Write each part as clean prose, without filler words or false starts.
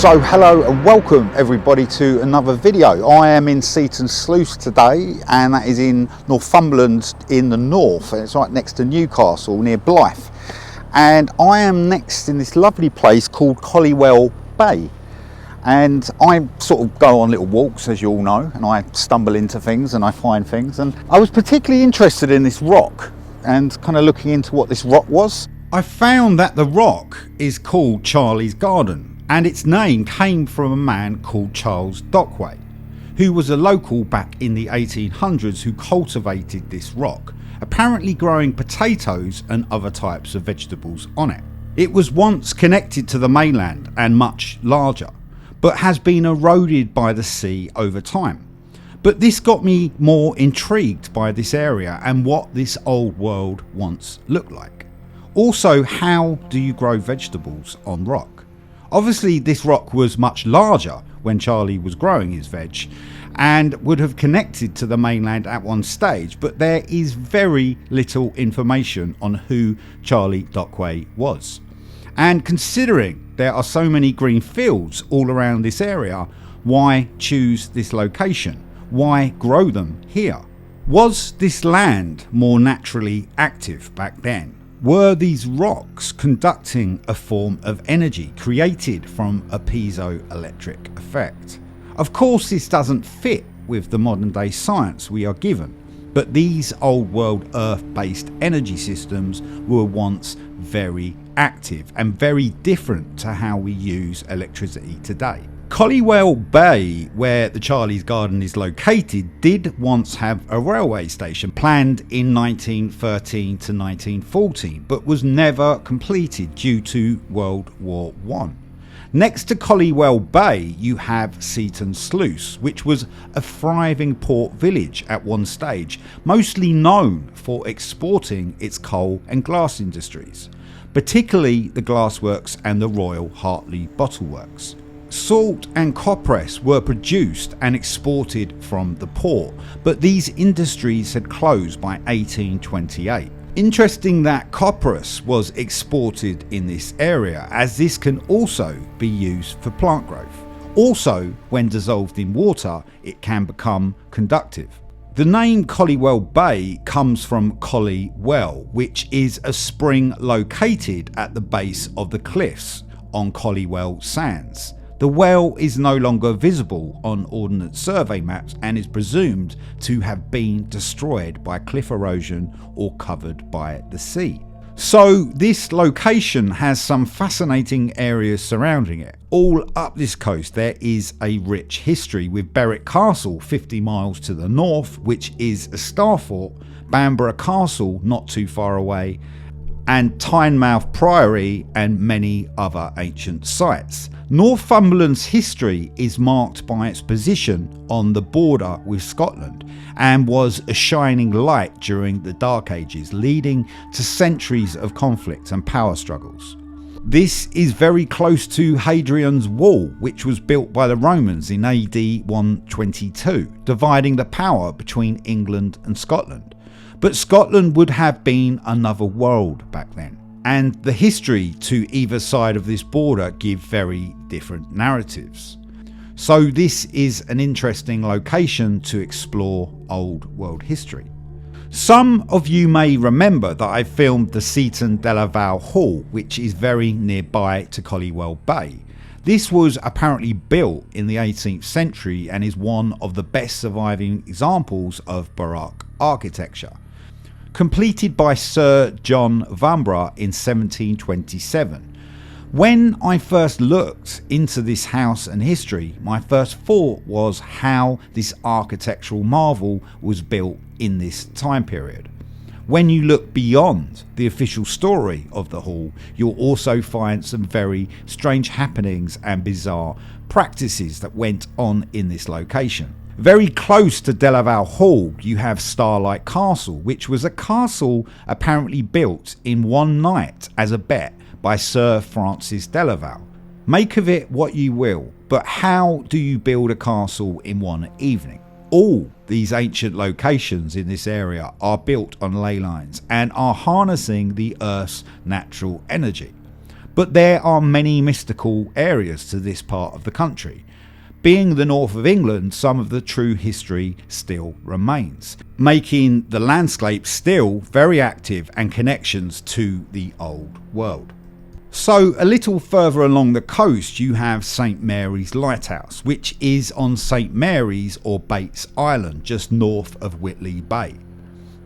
So hello and welcome everybody to another video. I am in Seaton today, and that is in Northumberland in the north, and it's right next to Newcastle near Blyth. And I am next in this lovely place called Collywell Bay, and I sort of go on little walks, as you all know, and I stumble into things and I find things, and I was particularly interested in this rock and kind of looking into what this rock was. I found that the rock is called Charlie's Garden, and its name came from a man called Charles Dockway, who was a local back in the 1800s who cultivated this rock, apparently growing potatoes and other types of vegetables on it. It was once connected to the mainland and much larger, but has been eroded by the sea over time. But this got me more intrigued by this area and what this old world once looked like. Also, how do you grow vegetables on rock? Obviously this rock was much larger when Charlie was growing his veg and would have connected to the mainland at one stage, but there is very little information on who Charlie Dockway was. And considering there are so many green fields all around this area, why choose this location? Why grow them here? Was this land more naturally active back then? Were these rocks conducting a form of energy created from a piezoelectric effect? Of course, this doesn't fit with the modern day science we are given, but these old world earth-based energy systems were once very active and very different to how we use electricity today. Collywell Bay, where the Charlie's Garden is located, did once have a railway station planned in 1913 to 1914, but was never completed due to World War I. Next to Collywell Bay you have Seaton Sluice, which was a thriving port village at one stage, mostly known for exporting its coal and glass industries, particularly the glassworks and the Royal Hartley Bottle Works. Salt and coppress were produced and exported from the port, but these industries had closed by 1828. Interesting that coppress was exported in this area, as this can also be used for plant growth. Also, when dissolved in water, it can become conductive. The name Collywell Bay comes from Collywell, which is a spring located at the base of the cliffs on Collywell Sands. The well is no longer visible on Ordnance Survey maps and is presumed to have been destroyed by cliff erosion or covered by the sea. So this location has some fascinating areas surrounding it. All up this coast there is a rich history, with Berwick Castle 50 miles to the north, which is a star fort, Bamborough Castle not too far away, and Tynemouth Priory and many other ancient sites. Northumberland's history is marked by its position on the border with Scotland and was a shining light during the Dark Ages, leading to centuries of conflict and power struggles. This is very close to Hadrian's Wall, which was built by the Romans in AD 122, dividing the power between England and Scotland. But Scotland would have been another world back then, and the history to either side of this border give very different narratives. So this is an interesting location to explore old world history. Some of you may remember that I filmed the Seaton Delaval Hall, which is very nearby to Collywell Bay. This was apparently built in the 18th century and is one of the best surviving examples of Baroque architecture. Completed by Sir John Vanbrugh in 1727. When I first looked into this house and history, my first thought was how this architectural marvel was built in this time period. When you look beyond the official story of the hall, you'll also find some very strange happenings and bizarre practices that went on in this location. Very close to Delaval Hall you have Starlight Castle, which was a castle apparently built in one night as a bet by Sir Francis Delaval. Make of it what you will, but how do you build a castle in one evening? All these ancient locations in this area are built on ley lines and are harnessing the Earth's natural energy. But there are many mystical areas to this part of the country. Being the north of England, some of the true history still remains, making the landscape still very active and connections to the old world. So a little further along the coast you have St Mary's Lighthouse, which is on St Mary's or Bates Island, just north of Whitley Bay.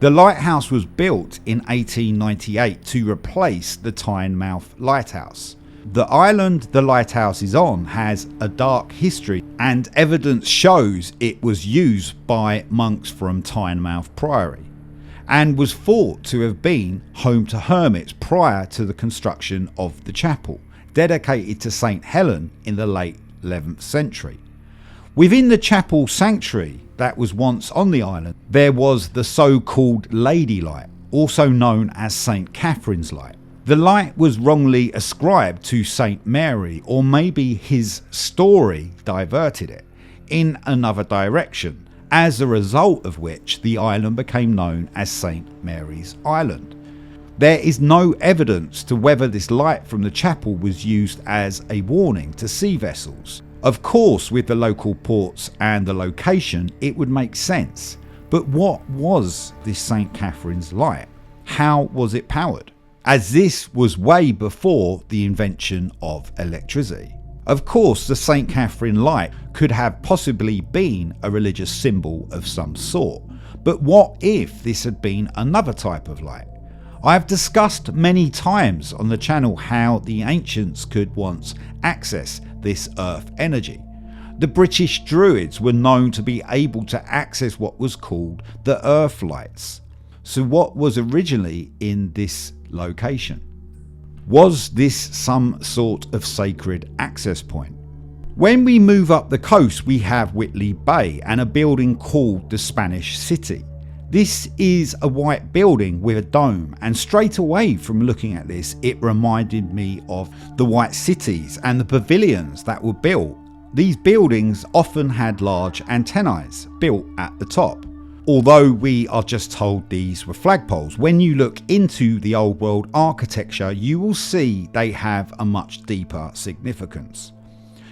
The lighthouse was built in 1898 to replace the Tynemouth Lighthouse. The island the lighthouse is on has a dark history, and evidence shows it was used by monks from Tynemouth Priory, and was thought to have been home to hermits prior to the construction of the chapel, dedicated to St Helen in the late 11th century. Within the chapel sanctuary that was once on the island, there was the so-called Lady Light, also known as St Catherine's Light. The light was wrongly ascribed to St Mary, or maybe his story diverted it in another direction, as a result of which the island became known as St Mary's Island. There is no evidence to whether this light from the chapel was used as a warning to sea vessels. Of course, with the local ports and the location, it would make sense. But what was this St Catherine's Light? How was it powered? As this was way before the invention of electricity. Of course, the St Catherine Light could have possibly been a religious symbol of some sort, but what if this had been another type of light? I have discussed many times on the channel how the ancients could once access this earth energy. The British Druids were known to be able to access what was called the earth lights. So what was originally in this location? Was this some sort of sacred access point? When we move up the coast, we have Whitley Bay and a building called the Spanish City. This is a white building with a dome, and straight away from looking at this, it reminded me of the white cities and the pavilions that were built. These buildings often had large antennae built at the top. Although we are just told these were flagpoles, when you look into the old world architecture, you will see they have a much deeper significance.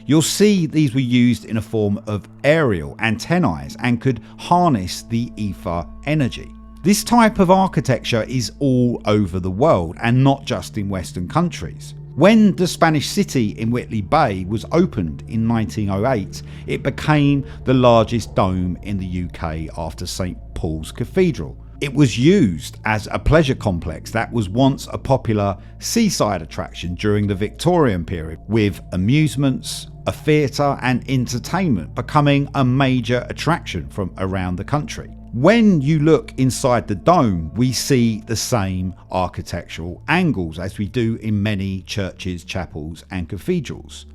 You'll see these were used in a form of aerial antennae and could harness the ether energy. This type of architecture is all over the world and not just in Western countries. When the Spanish City in Whitley Bay was opened in 1908, it became the largest dome in the UK after St Paul's Cathedral. It was used as a pleasure complex that was once a popular seaside attraction during the Victorian period, with amusements, a theatre and entertainment becoming a major attraction from around the country. When you look inside the dome, we see the same architectural angles as we do in many churches, chapels and cathedrals,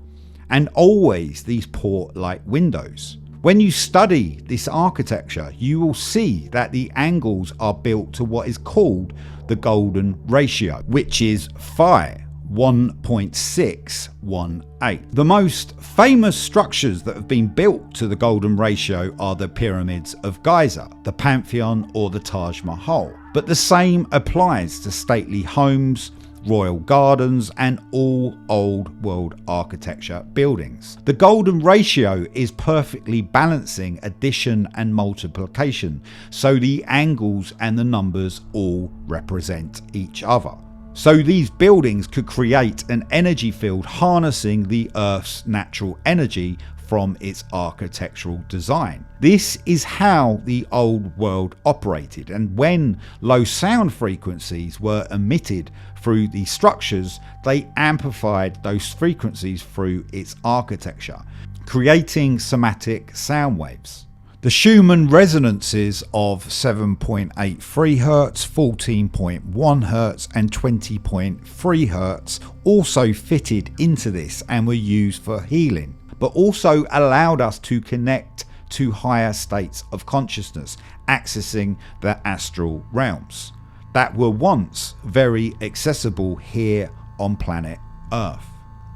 and always these port-like windows. When you study this architecture, you will see that the angles are built to what is called the golden ratio, which is phi 1.618. The most famous structures that have been built to the golden ratio are the pyramids of Giza, the Pantheon or the Taj Mahal. But the same applies to stately homes, royal gardens and all old world architecture buildings. The golden ratio is perfectly balancing addition and multiplication, so the angles and the numbers all represent each other. So these buildings could create an energy field harnessing the Earth's natural energy from its architectural design. This is how the old world operated, and when low sound frequencies were emitted through these structures, they amplified those frequencies through its architecture, creating somatic sound waves. The Schumann resonances of 7.83 Hz, 14.1 Hz and 20.3 Hz also fitted into this and were used for healing, but also allowed us to connect to higher states of consciousness, accessing the astral realms that were once very accessible here on planet Earth.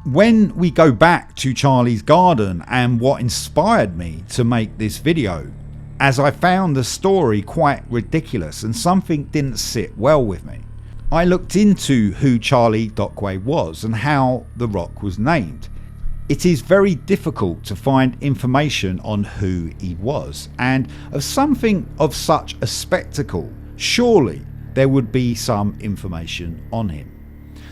When we go back to Charlie's garden and what inspired me to make this video, as I found the story quite ridiculous and something didn't sit well with me. I looked into who Charles Dockway was and how the rock was named. It is very difficult to find information on who he was, and of something of such a spectacle, surely there would be some information on him.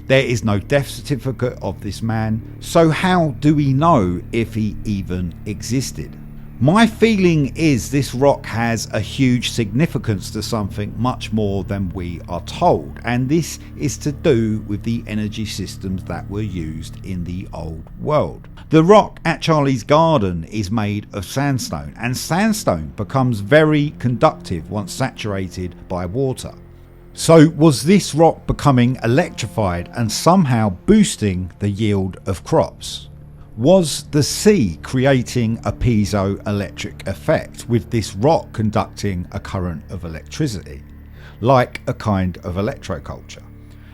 There is no death certificate of this man, so how do we know if he even existed? My feeling is this rock has a huge significance to something much more than we are told, and this is to do with the energy systems that were used in the old world. The rock at Charlie's Garden is made of sandstone, and sandstone becomes very conductive once saturated by water. So was this rock becoming electrified and somehow boosting the yield of crops? Was the sea creating a piezoelectric effect with this rock conducting a current of electricity, like a kind of electroculture?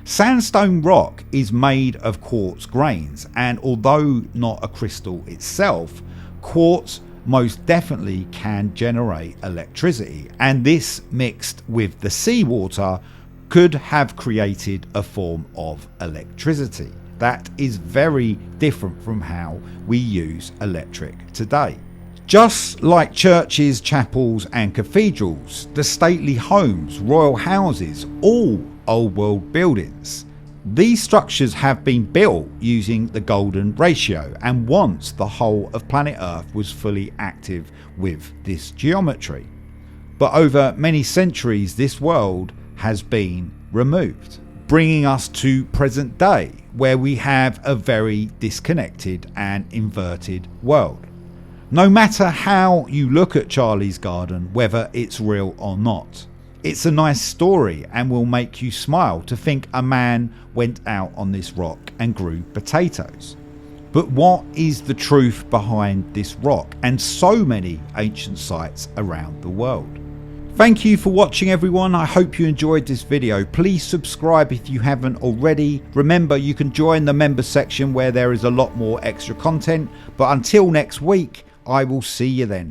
Sandstone rock is made of quartz grains, and although not a crystal itself, quartz most definitely can generate electricity, and this mixed with the seawater could have created a form of electricity that is very different from how we use electric today. Just like churches, chapels and cathedrals, the stately homes, royal houses, all old world buildings, these structures have been built using the golden ratio, and once the whole of planet Earth was fully active with this geometry. But over many centuries this world has been removed, bringing us to present day, where we have a very disconnected and inverted world. No matter how you look at Charlie's Garden, whether it's real or not, it's a nice story and will make you smile to think a man went out on this rock and grew potatoes. But what is the truth behind this rock and so many ancient sites around the world? Thank you for watching everyone. I hope you enjoyed this video. Please subscribe if you haven't already. Remember, you can join the members section where there is a lot more extra content. But until next week, I will see you then.